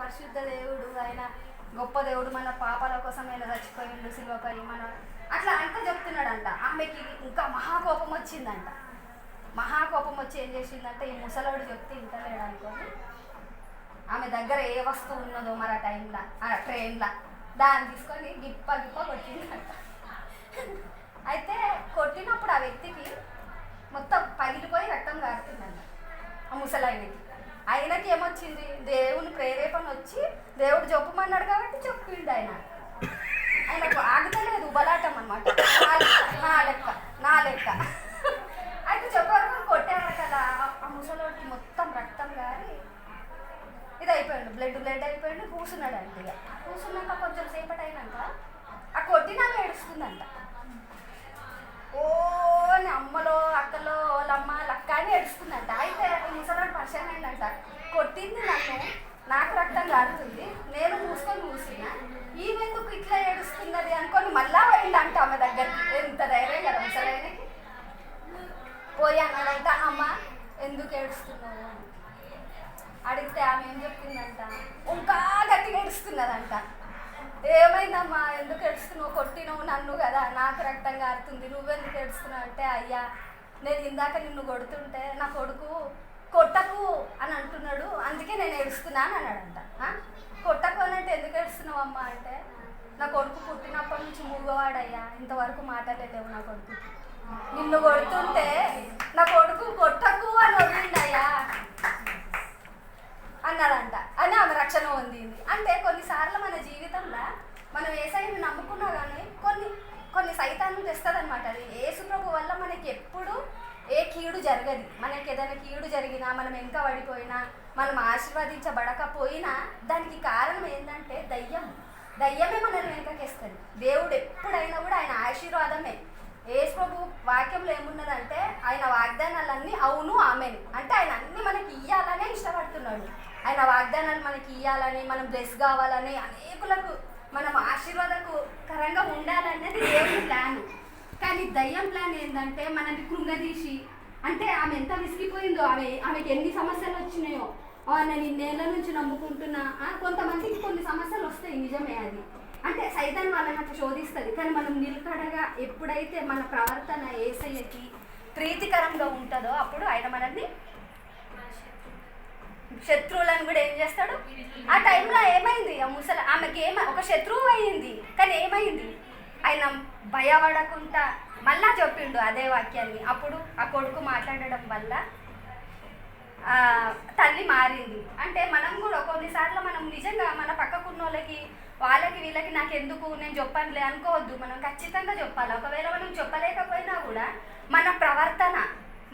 పరిశుద్ధ దేవుడు, ఆయన గొప్ప దేవుడు, మన పాపాల కోసం ఆయన చచ్చిపోయిండు సిలువపై మన అట్లా అంతా చెప్తున్నాడంట. ఆమెకి ఇంకా మహాకోపం వచ్చిందంట. మహాకోపం వచ్చి ఏం చేసిందంటే, ఈ ముసలోడు చెప్తే ఇంటలేడు అనుకోని ఆమె దగ్గర ఏ వస్తువు ఉన్నదో మరి ఆ టైంలో ఆ ట్రైన్లో దాన్ని తీసుకొని గిప్ప గిప్ప కొట్టిందంట. అయితే కొట్టినప్పుడు ఆ వ్యక్తికి మొత్తం పగిలిపోయి రక్తం కారుతుందంట ఆ ముసలాయనకి. ఆయనకి ఏమొచ్చింది, దేవుని ప్రేరేపణ వచ్చి దేవుడు చెప్పమన్నాడు కాబట్టి చెప్పిండు. ఆయనకు ఆగుతలేదు ఉబలాటం అనమాట. నా లెక్క అయితే చెప్పారు కొట్టారు కదా. ఆ ముసలోడికి మొత్తం రక్తం గారి ఇది అయిపోయాడు, బ్లడ్ అయిపోయాడు. కూర్చున్నాడు అంటే ఇక కూర్చున్నాక కొంచెం సేపటి అయినాక ఆ కొట్టినాక ఏడుస్తుందంట. ఓ అమ్మలో అక్కలో వాళ్ళమ్మ లక్క అని ఏడుస్తుందంట. అయితే ముసలాడు పరిచయం ఏంటంట, కొట్టింది నన్ను, నాకు రక్తం కారుతుంది, నేను మూసుకొని కూర్చున్నా, ఈమెందుకు ఇట్లా ఏడుస్తున్నది అనుకొని మళ్ళా పోయిందంట ఆమె దగ్గరికి. ఎంత ధైర్యం కదా ముసలాయనకి. పోయి అన్నాడంట, అమ్మ ఎందుకు ఏడుస్తున్నావు అని అడిగితే ఆమె ఏం చెప్పిందంట, ఇంకా గట్టిగా ఏడుస్తున్నదంట. ఏమైందమ్మా ఎందుకు ఏడుస్తున్నావు, కొట్టినవు నన్ను కదా, నాకు రక్తం కారుతుంది, నువ్వెందుకు ఏడుస్తున్నావు అంటే, అయ్యా నేను ఇందాక నిన్ను కొడుతుంటే నా కొడుకు కొట్టకు అని అంటున్నాడు, అందుకే నేను ఏడుస్తున్నాను అన్నాడంట. కొట్టకు అని అంటే ఎందుకు ఏడుస్తున్నావు అమ్మా అంటే, నా కొడుకు పుట్టినప్పటి నుంచి మూగవాడయ్యా, ఇంతవరకు మాటలేవు నా కొడుకు, నిన్ను కొడుతుంటే నా కొడుకు కొట్టకు అని వదిలిందయ్యా అన్నాడంట. అని ఆమె రక్షణ పొందింది. అంటే కొన్నిసార్లు మన జీవితంలో మనం యేసయ్యని నమ్ముకున్నా కానీ కొన్ని సైతాన్ని తెస్తుంది అనమాట. అది యేసు ప్రభు వల్ల మనకి ఎప్పుడు ఏ కీడు జరగదు. మనకి ఏదైనా కీడు జరిగినా, మనం వెనక పడిపోయినా, మనం ఆశీర్వదించబడకపోయినా దానికి కారణం ఏంటంటే దయ్యమే మనల్ని వెనకకేస్తుంది. దేవుడు ఎప్పుడైనా కూడా ఆయన ఆశీర్వాదమే. యేసు ప్రభు వాక్యంలో ఏమున్నదంటే, ఆయన వాగ్దానాలన్నీ అవును ఆమెను, అంటే ఆయన అన్ని మనకి ఇయ్యాలనే ఇష్టపడుతున్నాడు. ఆయన వాగ్దానాలు మనకి ఇయ్యాలని, మనం బ్లెస్ కావాలని, అనేకులకు మనం ఆశీర్వాదకరంగా ఉండాలనేది దేవుని ప్లాన్. కానీ దయ్యం ప్లాన్ ఏంటంటే మనల్ని కృంగదీసి, అంటే ఆమె ఎంత విసిగిపోయిందో, ఆమెకి ఎన్ని సమస్యలు వచ్చినాయో, నేను ఇన్నేళ్ళ నుంచి నమ్ముకుంటున్నా. కొంతమందికి కొన్ని సమస్యలు వస్తాయి, నిజమే అది. అంటే సైతాన్ వాళ్ళని అట్లా శోధిస్తుంది. కానీ మనం నిలకడగా ఎప్పుడైతే మన ప్రవర్తన యేసయ్యకి ప్రీతికరంగా ఉంటుందో అప్పుడు ఆయన మనల్ని శత్రువులను కూడా ఏం చేస్తాడు. ఆ టైంలో ఏమైంది, ఆ ఆమెకి ఒక శత్రువు అయింది. కానీ ఏమైంది, ఆయన భయపడకుండా మళ్ళా చెప్పిండు అదే వాక్యాన్ని. అప్పుడు ఆ కొడుకు మాట్లాడడం వల్ల తల్లి మారింది. అంటే మనం కూడా కొన్నిసార్లు మనం నిజంగా మన పక్కకున్న వాళ్ళకి వీళ్ళకి నాకు ఎందుకు, నేను చెప్పనులే అనుకోవద్దు. మనం ఖచ్చితంగా చెప్పాలి. ఒకవేళ మనం చెప్పలేకపోయినా కూడా మన ప్రవర్తన,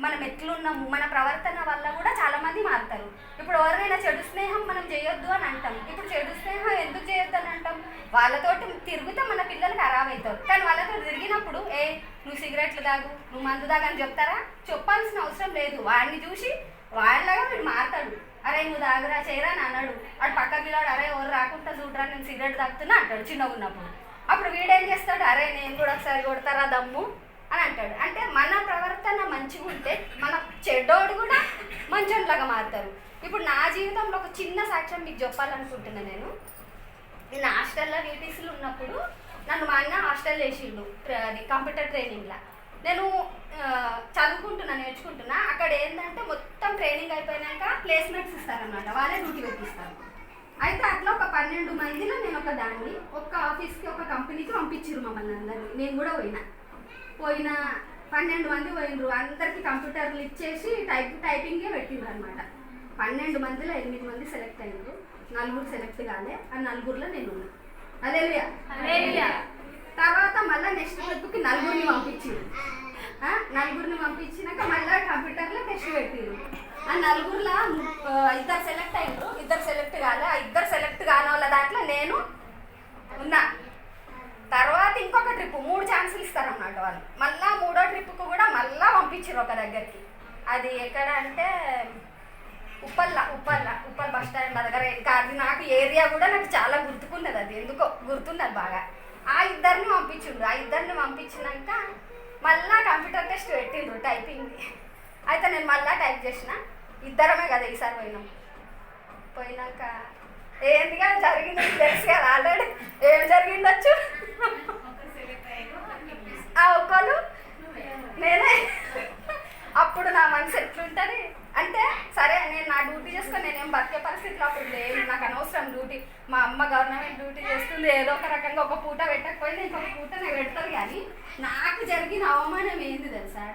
మనం ఎట్లున్నాము, మన ప్రవర్తన వల్ల కూడా చాలామంది మారుతారు. ఇప్పుడు ఎవరైనా చెడు స్నేహం మనం చేయొద్దు అని అంటాం. ఇప్పుడు చెడు స్నేహం ఎందుకు చేయొద్దు అని అంటాం, వాళ్ళతోటి తిరిగితే మన పిల్లలు ఖరాబ్ అవుతారు. కానీ వాళ్ళతో తిరిగినప్పుడు నువ్వు సిగరెట్లు తాగు, నువ్వు మందు తాగు అని చెప్తారా? చెప్పాల్సిన అవసరం లేదు. వాడిని చూసి వాళ్ళలాగా వీడు మారుతాడు. అరే నువ్వు తాగురా చేయరా అని అన్నాడు. వాడు పక్క పిల్లాడు, అరే ఎవరు రాకుండా చూడరా నేను సిగరెట్ తాగుతున్నా అంటాడు చిన్నగా ఉన్నప్పుడు. అప్పుడు వీడేం చేస్తాడు, అరే నేను కూడా ఒకసారి కొడతారా దమ్ము అని అంటాడు. అంటే మన ప్రవర్తన మంచిగా ఉంటే మన చెడ్డోడు కూడా మంచోళ్ళలాగా మారుతారు. ఇప్పుడు నా జీవితంలో ఒక చిన్న సాక్ష్యం మీకు చెప్పాలనుకుంటున్నాను. నేను హాస్టల్లో వీటీసీలో ఉన్నప్పుడు నన్ను మా అన్న హాస్టల్ వేసిండు, అది కంప్యూటర్ ట్రైనింగ్లో. నేను చదువుకుంటున్నా, నేర్చుకుంటున్నా. అక్కడ ఏంటంటే మొత్తం ట్రైనింగ్ అయిపోయినాక ప్లేస్మెంట్స్ ఇస్తారనమాట, వాళ్ళే డ్యూటీ పెట్టిస్తారు. అయితే అట్లా ఒక 12 మందిలో నేను ఒక దాన్ని ఒక ఆఫీస్కి, ఒక కంపెనీకి పంపించారు మమ్మల్ని అందరినీ. నేను కూడా పోయిన 12 మంది పోయినరు. అందరికీ కంప్యూటర్లు ఇచ్చేసి టైపింగే పెట్టిండ్రు అనమాట. 12 మందిలో 8 మంది సెలెక్ట్ అయ్యారు, 4 సెలెక్ట్ కాలే. ఆ 4లో నేను ఉన్నా. హల్లెలూయా. తర్వాత మళ్ళీ నెక్స్ట్ ట్రిప్కి 4 పంపించారు. 4 పంపించినాక మళ్ళీ కంప్యూటర్లో టెస్ట్ పెట్టిరు. ఆ 4లో 2 సెలెక్ట్ అయ్యారు, 2 సెలెక్ట్ కాలే. ఆ 2 సెలెక్ట్ కాని వాళ్ళ దాంట్లో నేను ఉన్నా. తర్వాత ఇంకొక ట్రిప్ 3 ఛాన్సులు ఇస్తారన్నమాట వాళ్ళు. మళ్ళీ 3వ ట్రిప్కు కూడా మళ్ళీ పంపించారు ఒక దగ్గరికి. అది ఎక్కడ అంటే ఉప్పల్ బస్ స్టాండ్ దగ్గర. ఇంకా అది నాకు ఏరియా కూడా నాకు చాలా గుర్తుకున్నది, అది ఎందుకో గుర్తున్నది బాగా. ఆ 2 పంపించిండ్రు. ఆ 2 పంపించినాక మళ్ళీ కంప్యూటర్ టెస్ట్ పెట్టిండ్రు టైపింగ్. అయితే నేను మళ్ళీ టైప్ చేసిన. 2 కదా ఈసారి పోయినాక ఏంటిగా జరిగింది తెలుసు కదా ఆల్రెడీ. ఏం జరిగిండొచ్చు? ఆ ఒక్కళ్ళు నేనే. అప్పుడు నా మనసు ఎట్లుంటుంది అంటే, సరే నేను నా డ్యూటీ చేసుకొని నేనేం బతికే పరిస్థితిలో అప్పుడు లేదు, నాకు అనవసరం డ్యూటీ. మా అమ్మ గవర్నమెంట్ డ్యూటీ చేస్తుంది, ఏదో ఒక రకంగా ఒక పూట పెట్టకపోయినా ఇంకొక పూట నేను పెడతాను. కానీ నాకు జరిగిన అవమానం ఏంది తెలుసా?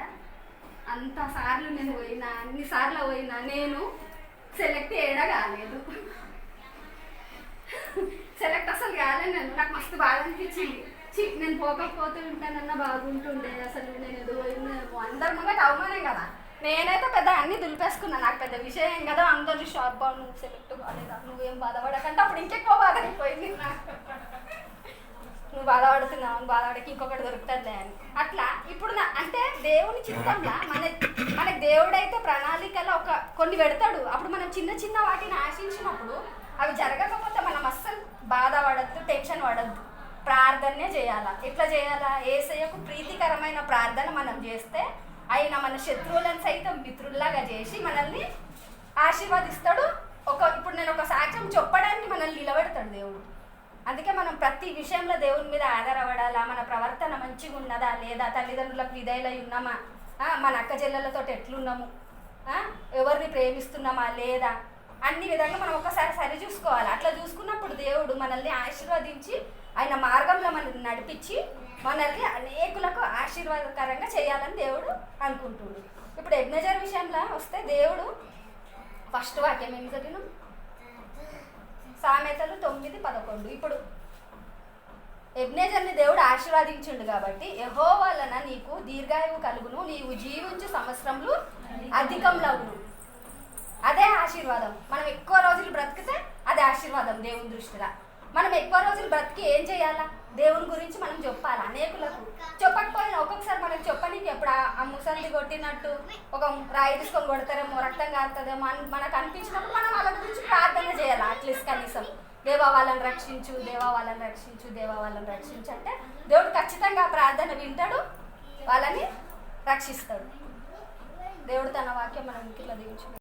అంత సార్లు నేను పోయినా, అన్నిసార్లు పోయినా నేను సెలెక్ట్ చేయడం కాలేదు. సెలెక్ట్ అసలు కాలేదు. నాకు మస్తు బాధ అనిపించింది. నేను పోకపోతే ఉంటానన్నా బాగుంటుండే. అసలు నేను ఎదురు అందరి ముంగట అవమానం కదా. నేనైతే పెద్ద అన్ని దులిపేసుకున్నా, నాకు పెద్ద విషయం కదా. అందరూ షార్ప్ బాగు, నువ్వు సెలెక్ట్ కాలేదా, నువ్వేం బాధపడకంటే అప్పుడు ఇంకెక్కువ బాధ అయిపోయింది నాకు. నువ్వు బాధపడుతున్నావు, నువ్వు బాధపడకి ఇంకొకటి దొరుకుతుందిలే అని. అట్లా ఇప్పుడు అంటే దేవుని చిత్తంలో మనకి దేవుడైతే ప్రణాళికలో కొన్ని పెడతాడు. అప్పుడు మనం చిన్న చిన్న వాటిని ఆశించినప్పుడు అవి జరగకపోతే మనం అస్సలు బాధపడద్దు, టెన్షన్ పడద్దు. ప్రార్థనే చేయాలా. ఎట్లా చేయాలా? యేసయ్యకు ప్రీతికరమైన ప్రార్థన మనం చేస్తే ఆయన మన శత్రువులను సైతం మిత్రుల్లాగా చేసి మనల్ని ఆశీర్వదిస్తాడు. ఇప్పుడు నేను ఒక సాక్ష్యం చెప్పడానికి మనల్ని నిలబెడతాడు దేవుడు. అందుకే మనం ప్రతి విషయంలో దేవుని మీద ఆధారపడాలా. మన ప్రవర్తన మంచిగా ఉన్నదా లేదా, తల్లిదండ్రులకు విధేయులై ఉన్నామా, మన అక్క చెల్లెలతో ఎట్లున్నాము, ఎవరిని ప్రేమిస్తున్నామా లేదా, అన్ని విధంగా మనం ఒకసారి సరి చూసుకోవాలి. అట్లా చూసుకున్నప్పుడు దేవుడు మనల్ని ఆశీర్వదించి ఆయన మార్గంలో మనల్ని నడిపించి మనల్ని అనేకులకు ఆశీర్వాదకరంగా చేయాలని దేవుడు అనుకుంటున్నాడు. ఇప్పుడు ఎబ్నేజర్ విషయంలో వస్తే దేవుడు ఫస్ట్ వాక్యం ఏం చదివినాం? సామెతలు 9:11. ఇప్పుడు ఎబ్నేజర్ని దేవుడు ఆశీర్వదించుండు కాబట్టి, యెహోవా వలన నీకు దీర్ఘాయువు కలుగును, నీవు జీవించు సంవత్సరములు అధికంలవును. అదే ఆశీర్వాదం. మనం ఎక్కువ రోజులు బ్రతికితే అదే ఆశీర్వాదం దేవుని దృష్టిలో. మనం ఎక్కువ రోజులు బ్రతికి ఏం చేయాలా? దేవుని గురించి మనం చెప్పాలి అనేకులకు. చెప్పకపోయినా ఒక్కొక్కసారి మనం చెప్పనీకి ఎప్పుడు ఆ ముసలిది కొట్టినట్టు ఒక రాయి తీసుకొని కొడతారేమో, రక్తం కారుతుందేమో మనకు అనిపించినప్పుడు మనం వాళ్ళ గురించి ప్రార్థన చేయాలి. అట్లీస్ట్ కనీసం దేవా వాళ్ళని రక్షించు, దేవా వాళ్ళని రక్షించు, దేవా వాళ్ళని రక్షించు అంటే దేవుడు ఖచ్చితంగా ప్రార్థన వింటాడు, వాళ్ళని రక్షిస్తాడు. దేవుడు తన వాక్యం మనం ఇంటిలో దీవించు.